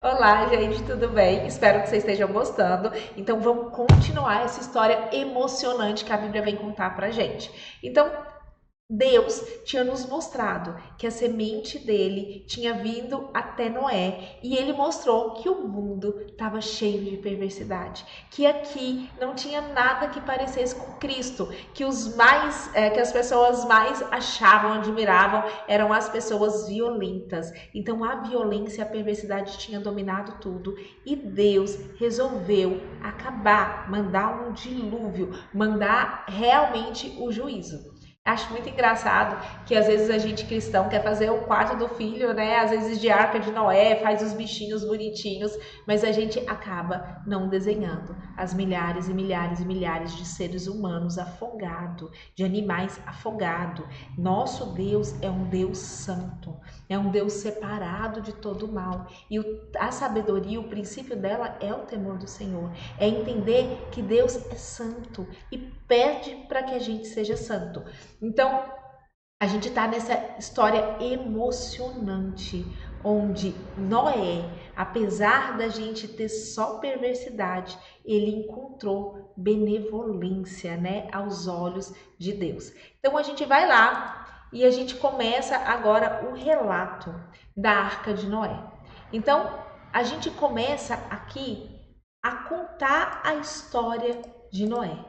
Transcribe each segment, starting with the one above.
Olá, gente, tudo bem? Espero que vocês estejam gostando. Então, vamos continuar essa história emocionante que a Bíblia vem contar pra gente. Então, Deus tinha nos mostrado que a semente dele tinha vindo até Noé e ele mostrou que o mundo estava cheio de perversidade, que aqui não tinha nada que parecesse com Cristo, que que as pessoas mais achavam, admiravam eram as pessoas violentas. Então a violência e a perversidade tinham dominado tudo e Deus resolveu acabar, mandar um dilúvio, mandar realmente o juízo. Acho muito engraçado que às vezes a gente cristão quer fazer o quarto do filho, né? Às vezes de Arca de Noé, faz os bichinhos bonitinhos, mas a gente acaba não desenhando as milhares e milhares e milhares de seres humanos afogados, de animais afogados. Nosso Deus é um Deus santo, é um Deus separado de todo mal. E a sabedoria, o princípio dela é o temor do Senhor, é entender que Deus é santo e pede para que a gente seja santo. Então, a gente está nessa história emocionante, onde Noé, apesar da gente ter só perversidade, ele encontrou benevolência, né, aos olhos de Deus. Então a gente vai lá e a gente começa agora o relato da Arca de Noé. Então a gente começa aqui a contar a história de Noé.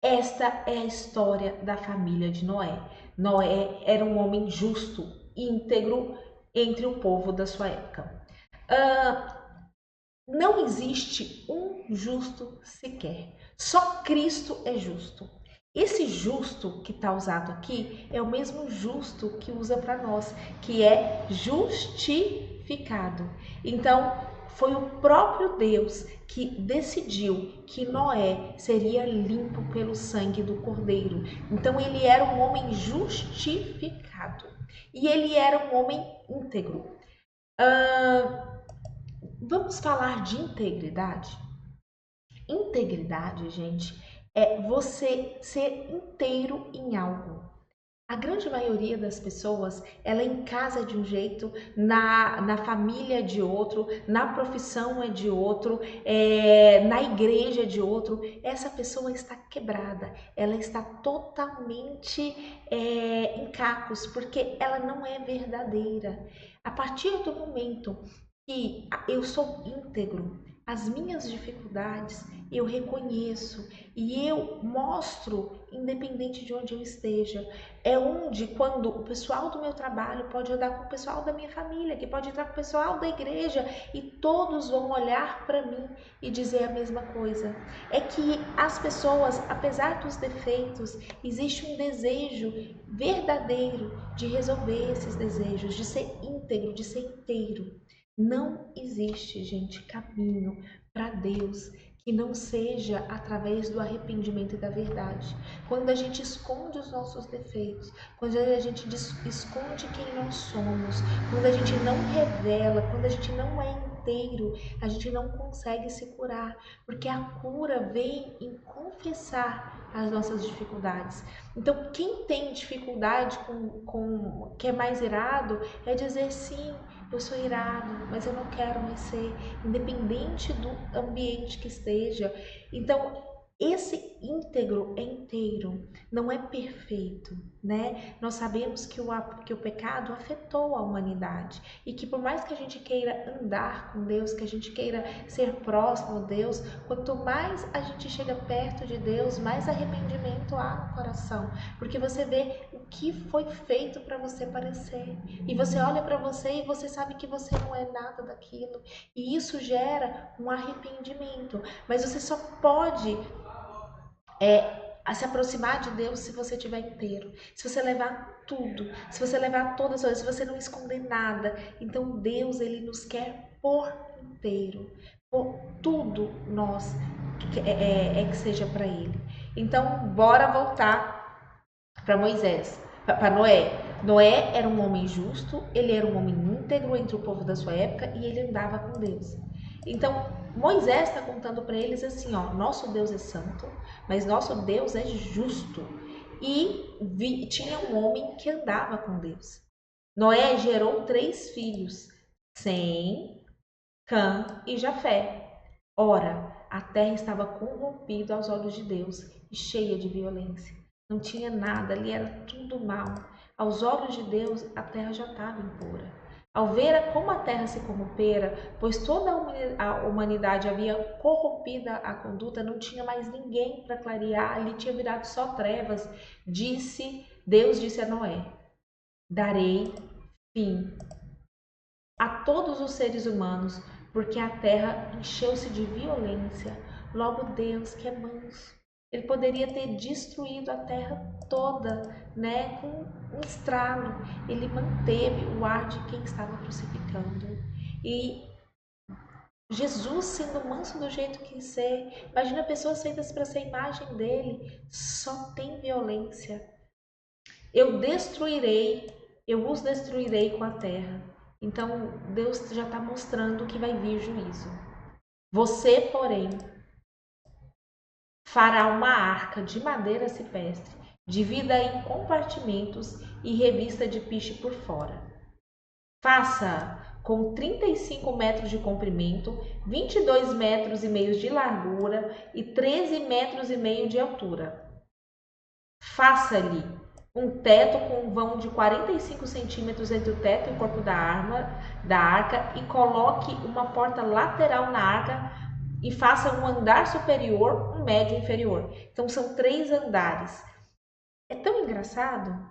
Esta é a história da família de Noé. Noé era um homem justo, íntegro entre o povo da sua época. Não existe um justo sequer. Só Cristo é justo. Esse justo que está usado aqui é o mesmo justo que usa para nós, que é justificado. Então, foi o próprio Deus que decidiu que Noé seria limpo pelo sangue do Cordeiro. Então, ele era um homem justificado e ele era um homem íntegro. Vamos falar de integridade? Integridade, gente, é você ser inteiro em algo. A grande maioria das pessoas, ela em casa é de um jeito, na família é de outro, na profissão é de outro, na igreja é de outro. Essa pessoa está quebrada, ela está totalmente em cacos, porque ela não é verdadeira. A partir do momento que eu sou íntegro, as minhas dificuldades eu reconheço e eu mostro, independente de onde eu esteja. É onde, quando o pessoal do meu trabalho pode andar com o pessoal da minha família, que pode entrar com o pessoal da igreja e todos vão olhar para mim e dizer a mesma coisa. É que as pessoas, apesar dos defeitos, existe um desejo verdadeiro de resolver esses desejos, de ser íntegro, de ser inteiro. Não existe, gente, caminho para Deus que não seja através do arrependimento e da verdade. Quando a gente esconde os nossos defeitos, quando a gente esconde quem nós somos, quando a gente não revela, quando a gente não é inteiro, a gente não consegue se curar, porque a cura vem em confessar as nossas dificuldades. Então, quem tem dificuldade com que é mais irado, é dizer sim, eu sou irado, mas eu não quero mais ser, independente do ambiente que esteja. Então, esse íntegro é inteiro, não é perfeito, né? Nós sabemos que o pecado afetou a humanidade e que por mais que a gente queira andar com Deus, que a gente queira ser próximo a Deus, quanto mais a gente chega perto de Deus, mais arrependimento há no coração, porque você vê o que foi feito para você parecer e você olha para você e você sabe que você não é nada daquilo e isso gera um arrependimento, mas você só pode a se aproximar de Deus se você estiver inteiro, se você levar tudo, se você levar todas as coisas, se você não esconder nada. Então Deus, ele nos quer por inteiro, por tudo nós que seja para ele. Então bora voltar para Moisés, para Noé. Noé era um homem justo, ele era um homem íntegro entre o povo da sua época e ele andava com Deus. Então, Moisés está contando para eles assim, ó, nosso Deus é santo, mas nosso Deus é justo. E tinha um homem que andava com Deus. Noé gerou 3 filhos, Sem, Cã e Jafé. Ora, a terra estava corrompida aos olhos de Deus e cheia de violência. Não tinha nada, ali era tudo mal. Aos olhos de Deus, a terra já estava impura. Ao ver como a terra se corrompera, pois toda a humanidade havia corrompida a conduta, não tinha mais ninguém para clarear, ali tinha virado só trevas. Deus disse a Noé: darei fim a todos os seres humanos, porque a terra encheu-se de violência. Logo Deus, que é manso, ele poderia ter destruído a terra toda, né, com um estralo. Ele manteve o ar de quem estava crucificando. E Jesus sendo manso do jeito que ser, imagina pessoas feitas para ser a imagem dele, só tem violência. Eu destruirei, eu os destruirei com a terra. Então Deus já está mostrando que vai vir juízo. Você, porém, fará uma arca de madeira cipestre, divida em compartimentos e revista de piche por fora. Faça com 35 metros de comprimento, 22 metros e meio de largura e 13 metros e meio de altura. Faça-lhe um teto com um vão de 45 centímetros entre o teto e o corpo da arca e coloque uma porta lateral na arca e faça um andar superior, um médio e inferior. Então são 3 andares. É tão engraçado.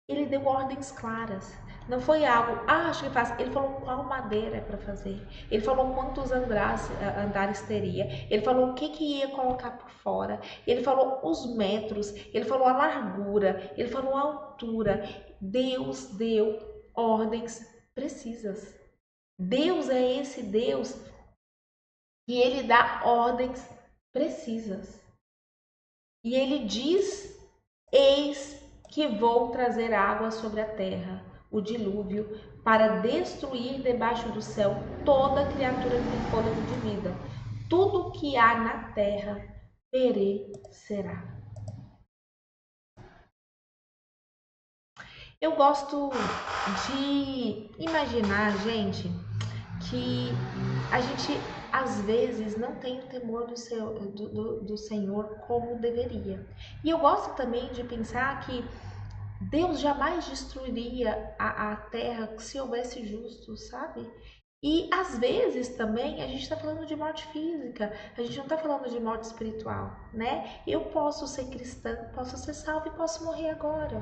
Ele deu ordens claras. Não foi algo, acho que faz. Ele falou qual madeira é para fazer. Ele falou quantos andares teria. Ele falou o que ia colocar por fora. Ele falou os metros. Ele falou a largura. Ele falou a altura. Deus deu ordens precisas. Deus é esse Deus que ele dá ordens precisas. E ele diz: eis que vou trazer água sobre a terra, o dilúvio, para destruir debaixo do céu toda criatura que tem fôlego de vida. Tudo que há na terra perecerá. Eu gosto de imaginar, gente, que a gente às vezes não tem o temor do Senhor como deveria. E eu gosto também de pensar que Deus jamais destruiria a terra se houvesse justos, sabe? E às vezes também a gente está falando de morte física, a gente não está falando de morte espiritual, né? Eu posso ser cristã, posso ser salva e posso morrer agora.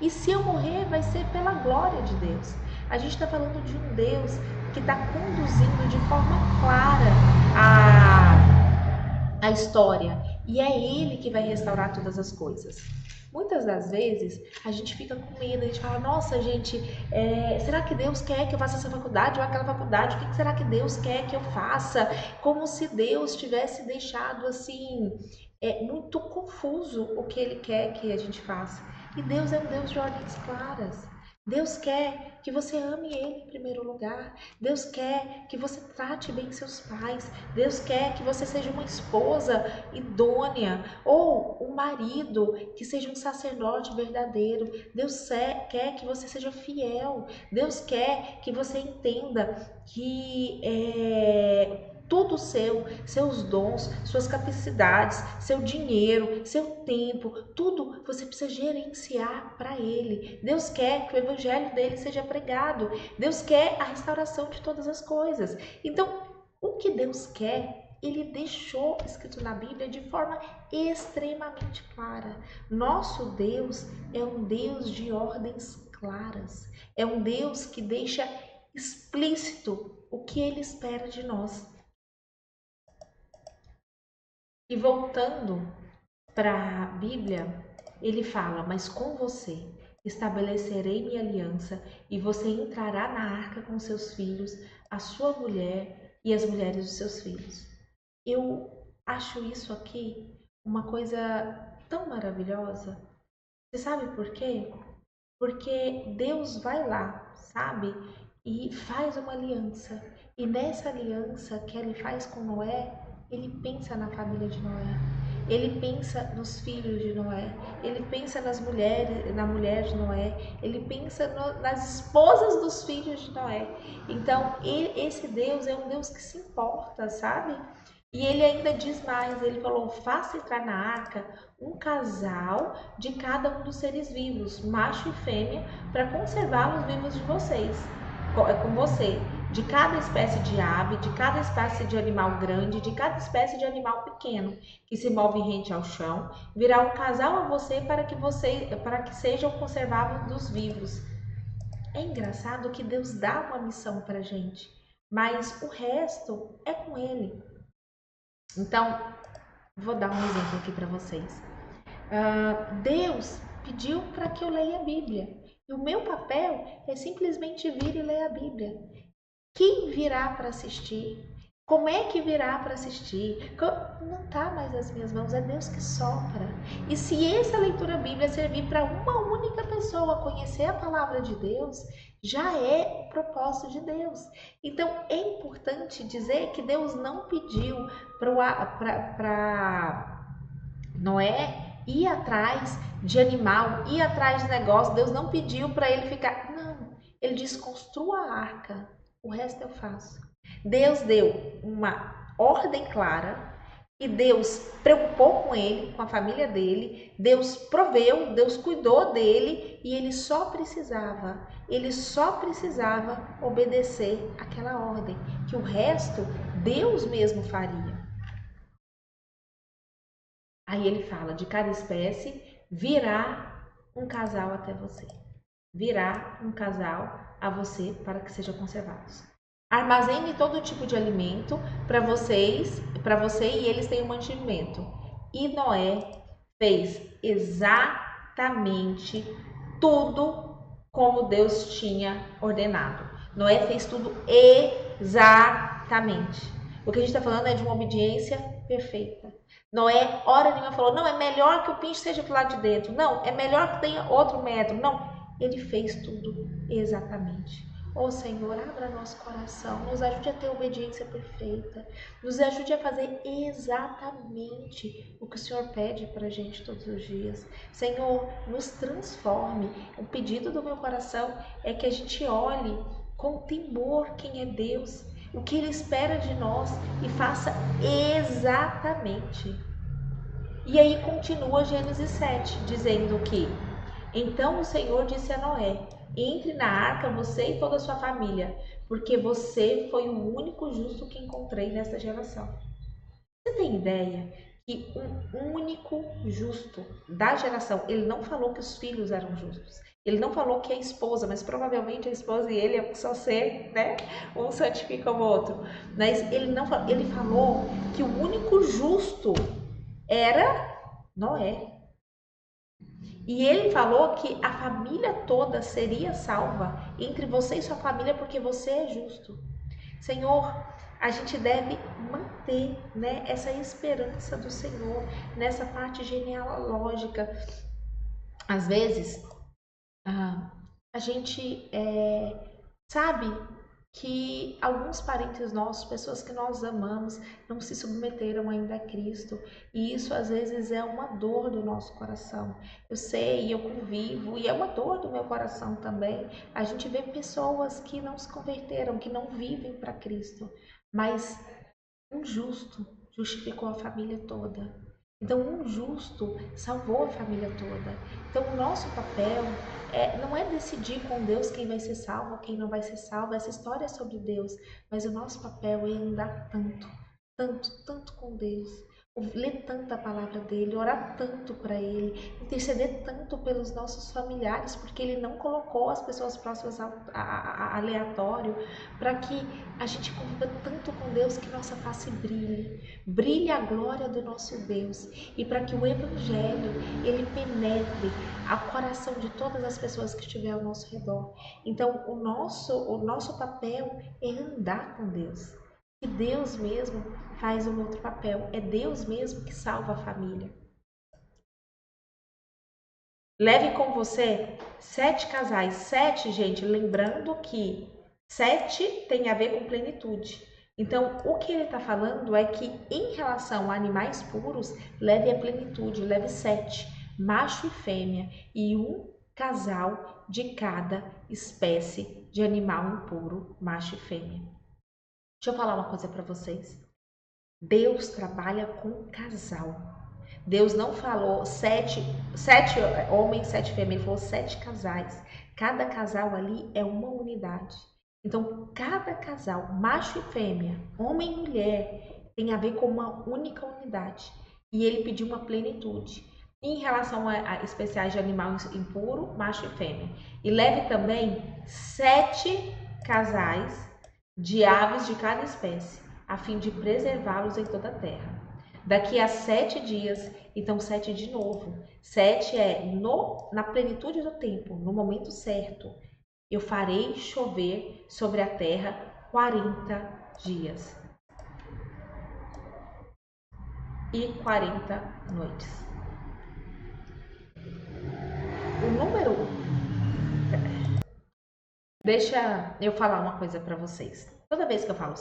E se eu morrer, vai ser pela glória de Deus. A gente está falando de um Deus que está conduzindo de forma clara a história. E é Ele que vai restaurar todas as coisas. Muitas das vezes a gente fica com medo, a gente fala, nossa gente, será que Deus quer que eu faça essa faculdade ou aquela faculdade? O que será que Deus quer que eu faça? Como se Deus tivesse deixado assim, muito confuso o que Ele quer que a gente faça. E Deus é um Deus de ordens claras. Deus quer que você ame Ele em primeiro lugar. Deus quer que você trate bem seus pais. Deus quer que você seja uma esposa idônea ou um marido que seja um sacerdote verdadeiro. Deus quer que você seja fiel. Deus quer que você entenda que tudo seus dons, suas capacidades, seu dinheiro, seu tempo, tudo você precisa gerenciar para Ele. Deus quer que o evangelho dele seja pregado. Deus quer a restauração de todas as coisas. Então, o que Deus quer, Ele deixou escrito na Bíblia de forma extremamente clara. Nosso Deus é um Deus de ordens claras. É um Deus que deixa explícito o que Ele espera de nós. E voltando para a Bíblia, ele fala: mas com você estabelecerei minha aliança, e você entrará na arca com seus filhos, a sua mulher e as mulheres dos seus filhos. Eu acho isso aqui uma coisa tão maravilhosa. Você sabe por quê? Porque Deus vai lá, sabe? E faz uma aliança. E nessa aliança que ele faz com Noé, ele pensa na família de Noé. ele pensa nos filhos de Noé, ele pensa nas mulheres, na mulher de Noé, ele pensa nas esposas dos filhos de Noé. Então, esse Deus é um Deus que se importa, sabe? E ele ainda diz mais, ele falou, faça entrar na arca um casal de cada um dos seres vivos, macho e fêmea, para conservá-los vivos de vocês, com você. De cada espécie de ave, de cada espécie de animal grande, de cada espécie de animal pequeno, que se move rente ao chão, virá um casal a você para que sejam conservados dos vivos. É engraçado que Deus dá uma missão para gente, mas o resto é com Ele. Então, vou dar um exemplo aqui para vocês. Deus pediu para que eu leia a Bíblia. E o meu papel é simplesmente vir e ler a Bíblia. Quem virá para assistir? Como é que virá para assistir? Não está mais nas minhas mãos, é Deus que sopra. E se essa leitura bíblica servir para uma única pessoa conhecer a palavra de Deus, já é o propósito de Deus. Então é importante dizer que Deus não pediu para Noé ir atrás de animal, ir atrás de negócio. Deus não pediu para ele ficar. Não, ele disse: construa a arca, o resto eu faço. Deus deu uma ordem clara e Deus preocupou com ele, com a família dele. Deus proveu, Deus cuidou dele e ele só precisava obedecer aquela ordem, que o resto Deus mesmo faria. Aí ele fala, de cada espécie virá um casal até você. Virá um casal a você para que sejam conservados. Armazene todo tipo de alimento para você e eles têm um mantimento. E Noé fez exatamente tudo como Deus tinha ordenado. Noé fez tudo exatamente. O que a gente está falando é de uma obediência perfeita. Noé, hora nenhuma, falou, não, é melhor que o pinche seja pro lado de dentro. Não, é melhor que tenha outro metro. Não, ele fez tudo exatamente. Ó Senhor, abra nosso coração, nos ajude a ter obediência perfeita, nos ajude a fazer exatamente o que o Senhor pede para a gente todos os dias. Senhor, nos transforme. O pedido do meu coração é que a gente olhe com temor quem é Deus, o que Ele espera de nós e faça exatamente. E aí continua Gênesis 7, dizendo que então o Senhor disse a Noé, entre na arca você e toda a sua família, porque você foi o único justo que encontrei nesta geração. Você tem ideia que um único justo da geração, ele não falou que os filhos eram justos, ele não falou que a esposa, mas provavelmente a esposa e ele é só ser, né? Um santifica o outro. Mas ele falou que o único justo era Noé. E ele falou que a família toda seria salva entre você e sua família porque você é justo. Senhor, a gente deve manter, né, essa esperança do Senhor nessa parte genealógica. Às vezes, a gente sabe que alguns parentes nossos, pessoas que nós amamos, não se submeteram ainda a Cristo. E isso às vezes é uma dor do nosso coração. Eu sei, eu convivo, e é uma dor do meu coração também. A gente vê pessoas que não se converteram, que não vivem para Cristo. Mas um justo justificou a família toda. Então, um justo salvou a família toda. Então, o nosso papel não é decidir com Deus quem vai ser salvo, quem não vai ser salvo. Essa história é sobre Deus. Mas o nosso papel é andar tanto com Deus. Ler tanto a palavra dele, orar tanto para ele, interceder tanto pelos nossos familiares, porque ele não colocou as pessoas próximas aleatório, para que a gente conviva tanto com Deus que nossa face brilhe a glória do nosso Deus, e para que o evangelho ele penetre ao coração de todas as pessoas que estiver ao nosso redor. Então o nosso papel é andar com Deus. E Deus mesmo faz um outro papel. É Deus mesmo que salva a família. Leve com você 7 casais. 7, gente, lembrando que 7 tem a ver com plenitude. Então, o que ele está falando é que, em relação a animais puros, leve a plenitude, leve 7, macho e fêmea, e um casal de cada espécie de animal impuro, macho e fêmea. Deixa eu falar uma coisa para vocês. Deus trabalha com casal. Deus não falou sete homens, 7 fêmeas, ele falou 7 casais. Cada casal ali é uma unidade. Então, cada casal, macho e fêmea, homem e mulher, tem a ver com uma única unidade. E ele pediu uma plenitude. Em relação a especiais de animal impuro, macho e fêmea. E leve também 7 casais de aves de cada espécie, a fim de preservá-los em toda a terra. Daqui a 7 dias, então 7 de novo. 7 é na plenitude do tempo, no momento certo. Eu farei chover sobre a terra 40 dias e 40 noites. O número. Deixa eu falar uma coisa para vocês. Toda vez que eu falo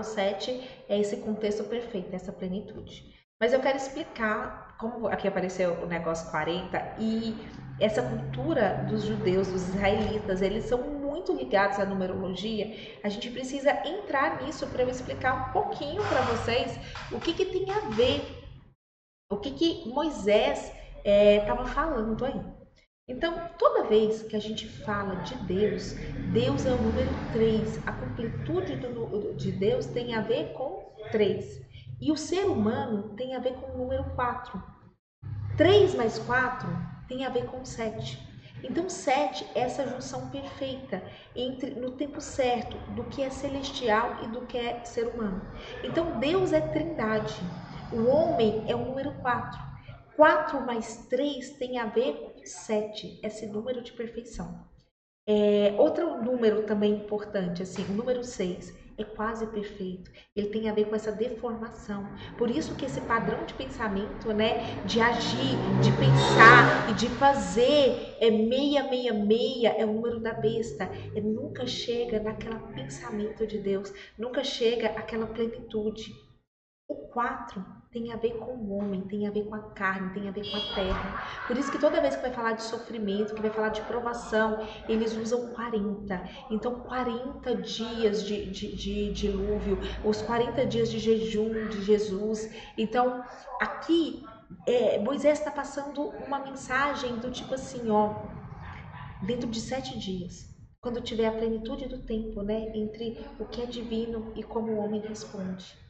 7 é esse contexto perfeito, essa plenitude. Mas eu quero explicar como aqui apareceu o negócio 40 e essa cultura dos judeus, dos israelitas, eles são muito ligados à numerologia. A gente precisa entrar nisso para eu explicar um pouquinho para vocês o que tem a ver, o que Moisés estava falando aí. Então, toda vez que a gente fala de Deus, Deus é o número 3. A completude de Deus tem a ver com 3. E o ser humano tem a ver com o número 4. 3 mais 4 tem a ver com 7. Então, 7 é essa junção perfeita no tempo certo do que é celestial e do que é ser humano. Então, Deus é trindade. O homem é o número 4. 4 mais 3 tem a ver com 7, esse número de perfeição. Outro número também importante, assim, o número 6 é quase perfeito. Ele tem a ver com essa deformação. Por isso que esse padrão de pensamento, né, de agir, de pensar e de fazer é 666, é o número da besta. Nunca chega naquele pensamento de Deus, nunca chega àquela plenitude. O 4 tem a ver com o homem, tem a ver com a carne, tem a ver com a terra. Por isso que toda vez que vai falar de sofrimento, que vai falar de provação, eles usam 40. Então, 40 dias de dilúvio, os 40 dias de jejum de Jesus. Então, aqui, Moisés está passando uma mensagem do tipo assim, ó, dentro de 7 dias. Quando tiver a plenitude do tempo, né, entre o que é divino e como o homem responde.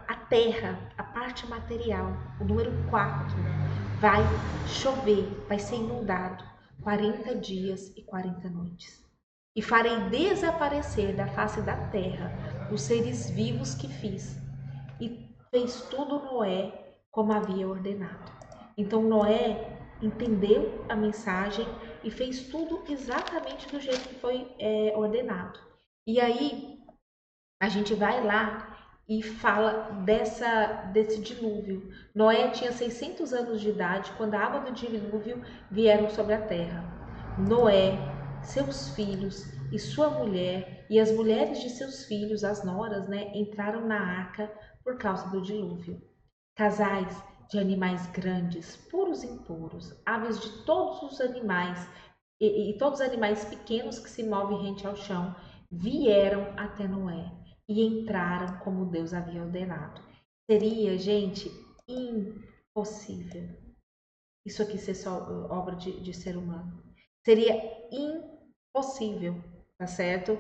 A terra, a parte material, o número 4, vai chover, vai ser inundado 40 dias e 40 noites. E farei desaparecer da face da terra os seres vivos que fiz. E fez tudo Noé como havia ordenado. Então Noé entendeu a mensagem e fez tudo exatamente do jeito que foi ordenado. E aí a gente vai lá e fala desse dilúvio. Noé tinha 600 anos de idade quando a água do dilúvio vieram sobre a terra. Noé, seus filhos e sua mulher e as mulheres de seus filhos, as noras, né, entraram na arca por causa do dilúvio. Casais de animais grandes, puros e impuros, aves de todos os animais e todos os animais pequenos que se movem rente ao chão, vieram até Noé e entraram como Deus havia ordenado. Seria, gente, impossível isso aqui ser só obra de ser humano. Seria impossível, tá certo?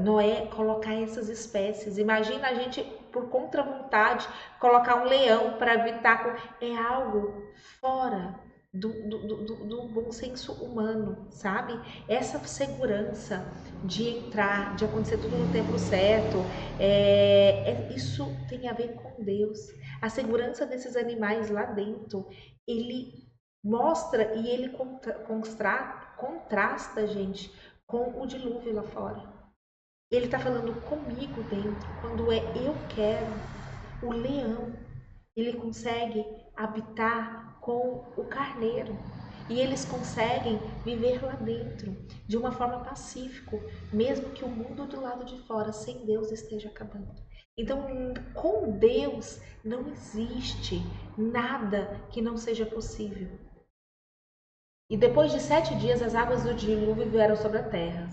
Noé colocar essas espécies. Imagina a gente, por contra vontade, colocar um leão para evitar. É algo fora do bom senso humano, sabe? Essa segurança de entrar, de acontecer tudo no tempo certo, isso tem a ver com Deus. A segurança desses animais lá dentro, ele mostra e ele contrasta, gente, com o dilúvio lá fora. Ele está falando comigo dentro, quando eu quero. O leão, ele consegue habitar com o carneiro. e eles conseguem viver lá dentro de uma forma pacífica, mesmo que o mundo do lado de fora, sem Deus, esteja acabando. Então, com Deus não existe nada que não seja possível. E depois de 7 dias, as águas do dilúvio vieram sobre a terra.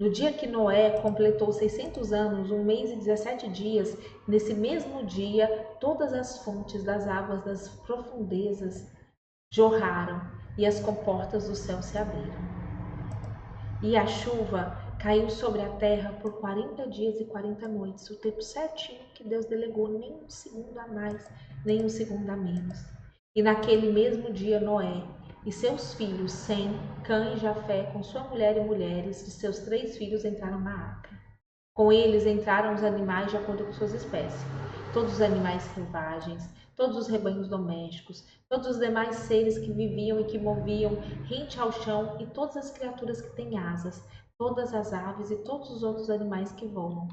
No dia que Noé completou 600 anos, 1 mês e 17 dias, nesse mesmo dia, todas as fontes das águas das profundezas jorraram e as comportas do céu se abriram. E a chuva caiu sobre a terra por 40 dias e 40 noites, o tempo certinho que Deus delegou, nem um segundo a mais, nem um segundo a menos. E naquele mesmo dia, Noé e seus filhos, Sem, Cã e Jafé, com sua mulher e mulheres de seus 3 filhos, entraram na arca. Com eles entraram os animais de acordo com suas espécies, todos os animais selvagens, todos os rebanhos domésticos, todos os demais seres que viviam e que moviam rente ao chão, e todas as criaturas que têm asas, todas as aves e todos os outros animais que voam.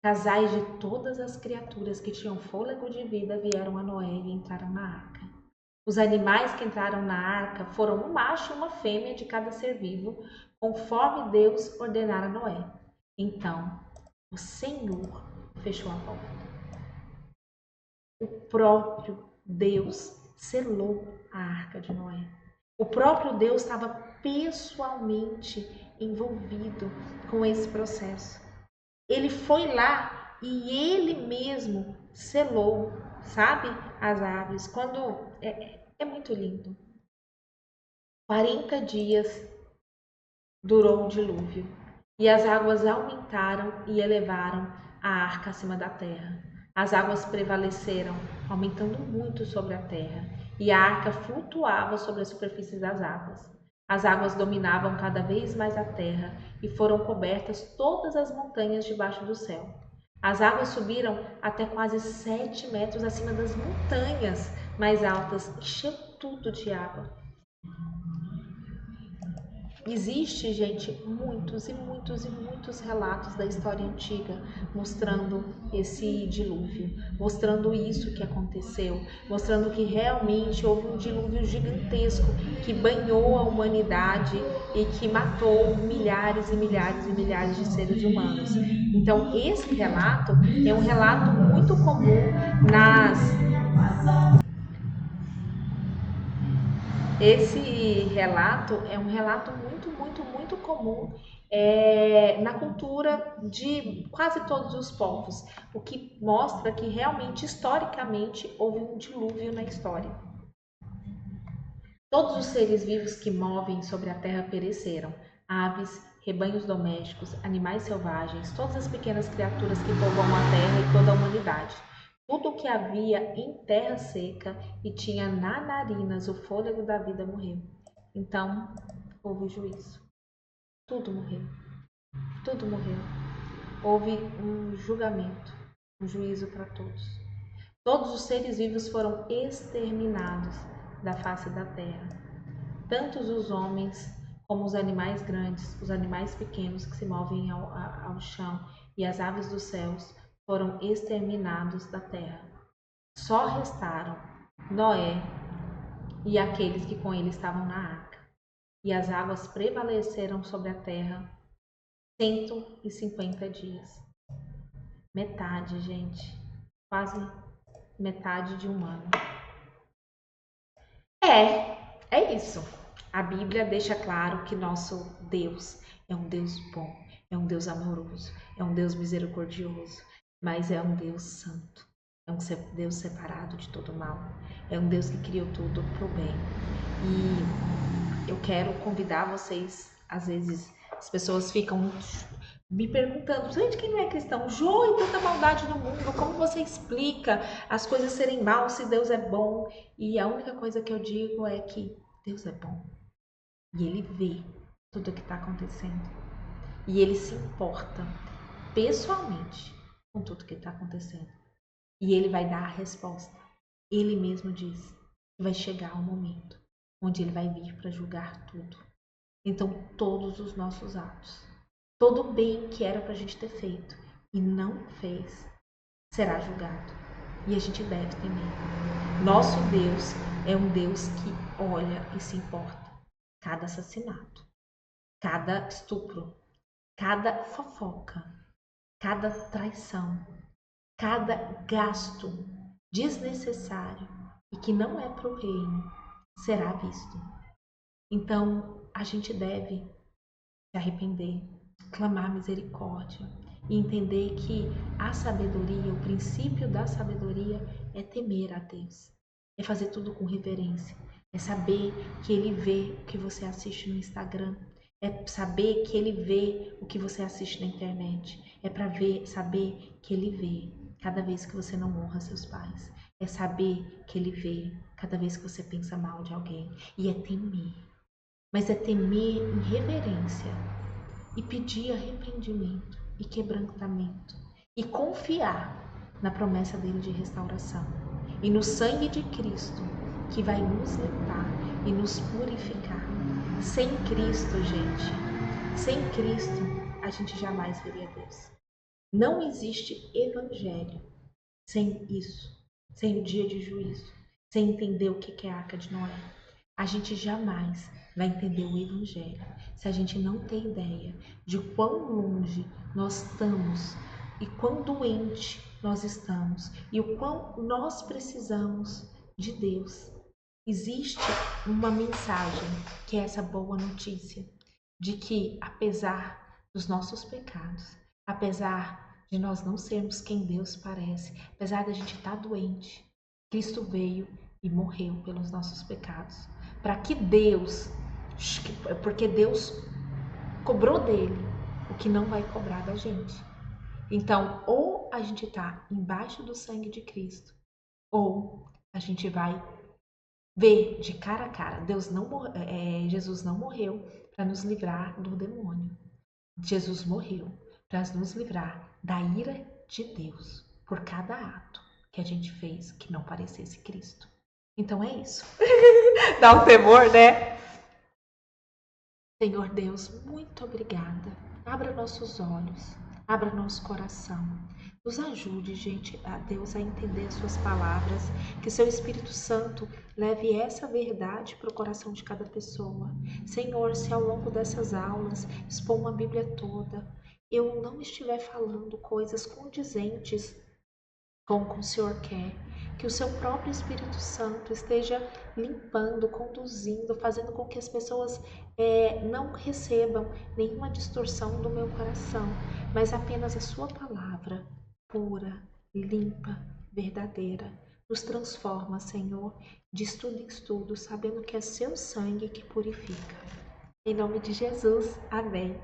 Casais de todas as criaturas que tinham fôlego de vida vieram a Noé e entraram na arca. Os animais que entraram na arca foram um macho e uma fêmea de cada ser vivo, conforme Deus ordenara a Noé. Então o Senhor fechou a porta. O próprio Deus selou a arca de Noé. O próprio Deus estava pessoalmente envolvido com esse processo. Ele foi lá e ele mesmo selou, sabe, as aves. Quando é muito lindo. 40 dias durou o dilúvio, e as águas aumentaram e elevaram a arca acima da terra. As águas prevaleceram, aumentando muito sobre a terra, e a arca flutuava sobre a superfície das águas. As águas dominavam cada vez mais a terra, e foram cobertas todas as montanhas debaixo do céu. As águas subiram até quase 7 metros acima das montanhas mais altas, encheu tudo de água. Existe, gente, muitos e muitos e muitos relatos da história antiga mostrando esse dilúvio, mostrando isso que aconteceu, mostrando que realmente houve um dilúvio gigantesco que banhou a humanidade e que matou milhares e milhares e milhares de seres humanos. Então, esse relato é um relato muito comum Esse relato é um relato muito comum na cultura de quase todos os povos, o que mostra que realmente, historicamente, houve um dilúvio na história. Todos os seres vivos que movem sobre a terra pereceram: aves, rebanhos domésticos, animais selvagens, todas as pequenas criaturas que povoam a terra e toda a humanidade. Tudo o que havia em terra seca e tinha na narinas o fôlego da vida morreu. Então houve juízo. Tudo morreu. Tudo morreu. Houve um julgamento, um juízo para todos. Todos os seres vivos foram exterminados da face da terra. Tanto os homens como os animais grandes, os animais pequenos que se movem ao chão e as aves dos céus foram exterminados da terra. Só restaram Noé e aqueles que com ele estavam na arca. E as águas prevaleceram sobre a terra 150 dias. Metade, gente. Quase metade de um ano. É isso. A Bíblia deixa claro que nosso Deus é um Deus bom, é um Deus amoroso, é um Deus misericordioso, mas é um Deus santo, é um Deus separado de todo mal, é um Deus que criou tudo pro bem. E eu quero convidar vocês, às vezes as pessoas ficam me perguntando, gente, quem não é cristão? Jô, e tanta maldade no mundo, como você explica as coisas serem mal se Deus é bom? E a única coisa que eu digo é que Deus é bom. E Ele vê tudo o que está acontecendo. E Ele se importa pessoalmente com tudo o que está acontecendo. E Ele vai dar a resposta. Ele mesmo diz que vai chegar o momento onde Ele vai vir para julgar tudo. Então, todos os nossos atos, todo o bem que era para a gente ter feito e não fez, será julgado. E a gente deve temer. Nosso Deus é um Deus que olha e se importa. cada assassinato, cada estupro, cada fofoca, cada traição, cada gasto desnecessário e que não é para o reino será visto. Então, a gente deve se arrepender, clamar misericórdia e entender que a sabedoria, o princípio da sabedoria é temer a Deus, é fazer tudo com reverência, é saber que Ele vê o que você assiste no Instagram, é saber que Ele vê o que você assiste na internet, é para saber que Ele vê cada vez que você não honra seus pais, é saber que Ele vê cada vez que você pensa mal de alguém e é temer. Mas é temer em reverência e pedir arrependimento e quebrantamento e confiar na promessa dele de restauração e no sangue de Cristo que vai nos limpar e nos purificar. Sem Cristo, gente, sem Cristo, a gente jamais veria Deus. Não existe evangelho sem isso, sem o dia de juízo, sem entender o que é a Arca de Noé. A gente jamais vai entender o Evangelho se a gente não tem ideia de quão longe nós estamos e quão doente nós estamos e o quão nós precisamos de Deus. Existe uma mensagem que é essa boa notícia de que, apesar dos nossos pecados, apesar de nós não sermos quem Deus parece, apesar da gente estar doente, Cristo veio e morreu pelos nossos pecados. Para que Deus, porque Deus cobrou dele o que não vai cobrar da gente. Então, ou a gente está embaixo do sangue de Cristo, ou a gente vai ver de cara a cara. Jesus não morreu para nos livrar do demônio. Jesus morreu para nos livrar da ira de Deus por cada ato que a gente fez que não parecesse Cristo. Então é isso. Dá um temor, né? Senhor Deus, muito obrigada. Abra nossos olhos, abra nosso coração. Nos ajude, gente, a Deus a entender as suas palavras, que seu Espírito Santo leve essa verdade para o coração de cada pessoa. Senhor, se ao longo dessas aulas, expor uma Bíblia toda, eu não estiver falando coisas condizentes com o que o Senhor quer, que o seu próprio Espírito Santo esteja limpando, conduzindo, fazendo com que as pessoas não recebam nenhuma distorção do meu coração, mas apenas a sua palavra pura, limpa, verdadeira. Nos transforma, Senhor, de estudo em estudo, sabendo que é seu sangue que purifica. Em nome de Jesus, amém.